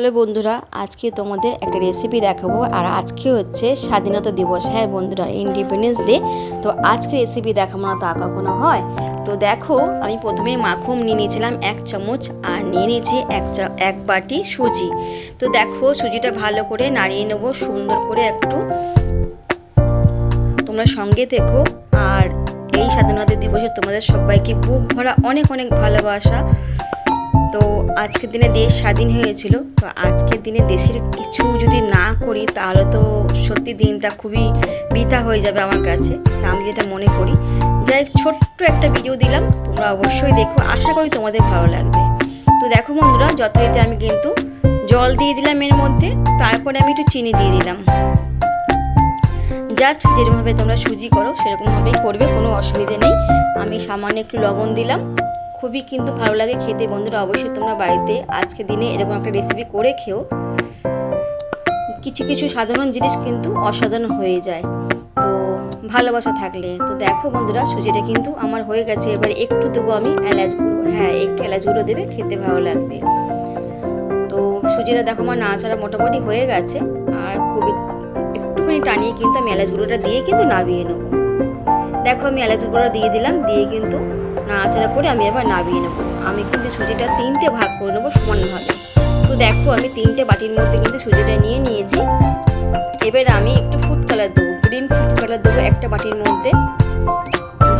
Hello বন্ধুরা, আজকে তোমাদের একটা রেসিপি দেখাবো। আর আজকে হচ্ছে স্বাধীনতা দিবস। হ্যাঁ বন্ধুরা, ইন্ডিপেন্ডেন্স ডে। তো আজকে রেসিপি দেখাবো না তো কখনো হয়। তো দেখো, আমি প্রথমে মাখন নিয়ে নিয়েছিলাম 1 চামচ, আর নিয়ে নিয়েছি এক বাটি সুজি। তো দেখো, সুজিটা ভালো করে নাড়িয়ে নেবো সুন্দর করে একটু। তোমরা সঙ্গে থেকো। আর এই স্বাধীনতা দিবসে তোমাদের সবাইকে বুক ভরা অনেক অনেক ভালোবাসা। তো আজকের দিনে দেশ স্বাধীন হয়েছিল। তো আজকের দিনে দেশের কিছু যদি না করি তাহলে তো সত্যি দিনটা খুবই বৃথা হয়ে যাবে আমার কাছে, তা আমি যেটা মনে করি। যাই ছোট্ট একটা ভিডিও দিলাম, তোমরা অবশ্যই দেখো, আশা করি তোমাদের ভালো লাগবে। তো দেখো বন্ধুরা, যথারীতি আমি কিন্তু জল দিয়ে দিলাম এর মধ্যে, তারপরে আমি একটু চিনি দিয়ে দিলাম। জাস্ট যেরকমভাবে তোমরা সুজি করো সেরকমভাবেই করবে, কোনো অসুবিধে নেই। আমি সামান্য একটু লবণ দিলাম। খুবই কিন্তু ভালো লাগে খেতে বন্ধুরা। অবশ্যই তোমরা বাড়িতে আজকে দিনে এরকম একটা রেসিপি করে খেও। কিছু কিছু সাধারণ জিনিস কিন্তু অসাধারণ হয়ে যায় তো ভালোবাসা থাকলে। তো দেখো বন্ধুরা, সুজিটা কিন্তু আমার হয়ে গেছে। এবার একটু দেবো আমি এলাচ গুঁড়ো। হ্যাঁ, একটু এলাচ গুঁড়ো দেবে, খেতে ভালো লাগবে। তো সুজিটা দেখো আমার নাড়াচাড়া মোটামুটি হয়ে গেছে। আর খুবই একটুখানি টানিয়ে কিন্তু আমি এলাচ গুঁড়োটা দিয়ে কিন্তু নামিয়ে নেবো। দেখো, আমি এলাচ গুঁড়োটা দিয়ে দিলাম, দিয়ে কিন্তু নাড়াচাড়া করে আমি এবার নামিয়ে নেবো। আমি কিন্তু সুজিটা 3টে ভাগ করে নেবো সমানভাবে। তো দেখো, আমি 3টে বাটির মধ্যে কিন্তু সুজিটা নিয়ে নিয়েছি। এবার আমি একটু ফুড কালার দেবো, গ্রিন ফুড কালার দেবো একটা বাটির মধ্যে।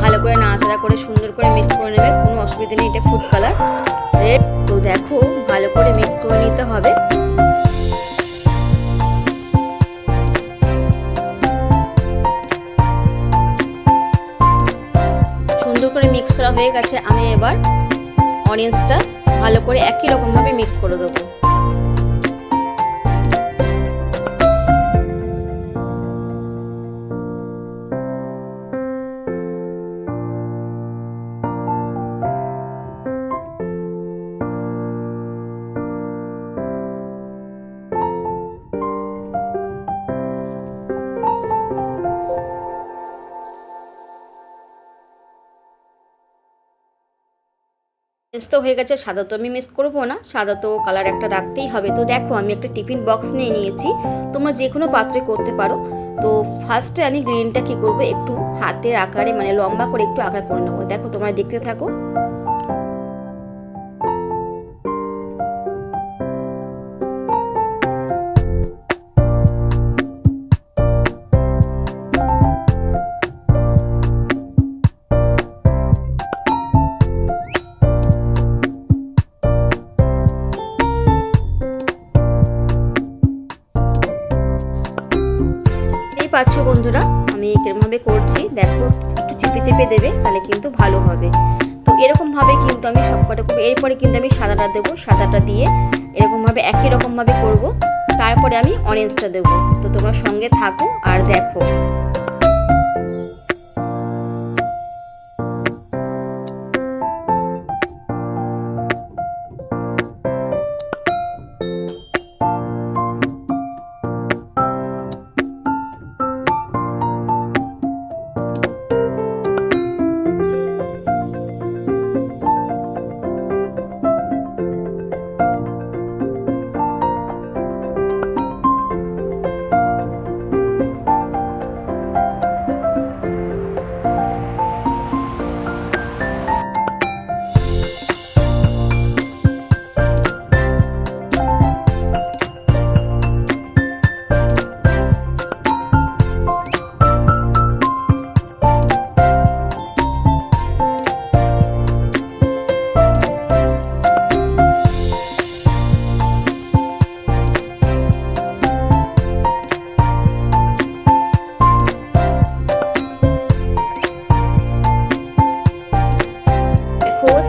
ভালো করে নাড়াচাড়া করে সুন্দর করে মিক্স করে নেবে, কোনো অসুবিধা নেই। এটা ফুড কালার রেড। তো দেখো, ভালো করে মিক্স করে নিতে হবে। সুন্দর করে মিক্স করা হয়ে গেছে। আমি এবার অনিয়ন্সটা ভালো করে একই রকমভাবে মিক্স করে দেবো। মিক্স তো হয়ে গেছে। সাদা তো আমি মিক্স করবো না, সাদা তো কালার একটা রাখতেই হবে। তো দেখো, আমি একটা টিফিন বক্স নিয়ে নিয়েছি। তোমরা যে কোনো পাত্রে করতে পারো। তো ফার্স্টে আমি গ্রিনটা কি করব, একটু হাতের আকারে মানে লম্বা করে একটু আকার করে নেবো। দেখো, তোমরা দেখতে থাকো। পাচ্ছ বন্ধুরা, আমি এরকমভাবে করছি। দেখো, একটু চেপে চেপে দেবে, তাহলে কিন্তু ভালো হবে। তো এরকমভাবে কিন্তু আমি সবকটা করবো। এরপরে কিন্তু আমি সাদাটা দেবো। সাদাটা দিয়ে এরকমভাবে একই রকমভাবে করব। তারপরে আমি অরেঞ্জটা দেবো। তো তোমার সঙ্গে থাকো আর দেখো।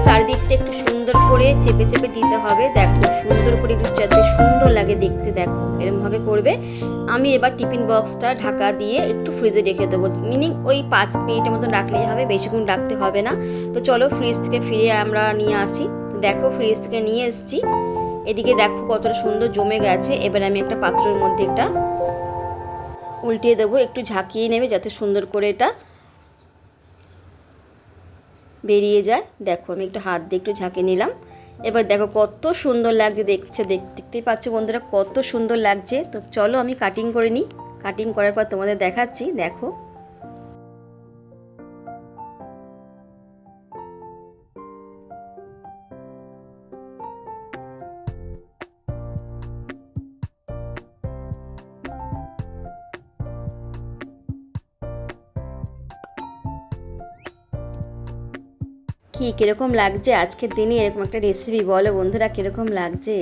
চারিদিকটা একটু সুন্দর করে চেপে চেপে দিতে হবে। দেখো, সুন্দর করে একটু যাতে সুন্দর লাগে দেখতে। দেখো, এরকমভাবে করবে। আমি এবার টিফিন বক্সটা ঢাকা দিয়ে একটু ফ্রিজে রেখে দেবো। মিনিং ওই 5 মিনিটের মতো রাখলেই হবে, বেশিক্ষণ রাখতে হবে না। তো চলো, ফ্রিজ থেকে ফিরে আমরা নিয়ে আসি। তো দেখো, ফ্রিজ থেকে নিয়ে এসেছি। এদিকে দেখো কতটা সুন্দর জমে গেছে। এবার আমি একটা পাত্রের মধ্যে একটা উল্টিয়ে দেবো, একটু ঝাঁকিয়ে নেবে যাতে সুন্দর করে এটা বেরিয়ে যায়। দেখো, আমি একটু হাত দিয়ে একটু ঝাঁকিয়ে নিলাম। এবার দেখো কত সুন্দর লাগছে, দেখতেই পাচ্ছ বন্ধুরা কত সুন্দর লাগছে। তো চলো আমি কাটিং করে নিই, কাটিং করার পর তোমাদের দেখাচ্ছি। দেখো কীরকম লাগছে আজকের দিনে এরকম একটা রেসিপি, বলো বন্ধুরা কীরকম লাগছে।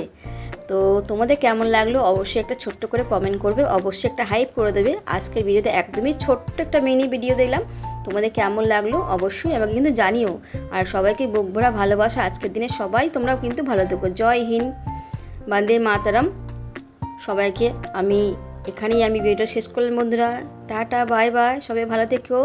তো তোমাদের কেমন লাগলো অবশ্যই একটা ছোট্ট করে কমেন্ট করবে, অবশ্যই একটা হাইপ করে দেবে। আজকের ভিডিওতে একদমই ছোট্ট একটা মিনি ভিডিও দিলাম, তোমাদের কেমন লাগলো অবশ্যই আমাকে কিন্তু জানিও। আর সবাইকে বুক ভরা ভালোবাসা আজকের দিনে, সবাই তোমরাও কিন্তু ভালো থেকো। জয় হিন্দ, বন্দে মাতরম। সবাইকে আমি এখানেই ভিডিওটা শেষ করলাম বন্ধুরা। টাটা বাই বাই, সবাই ভালো থেকো।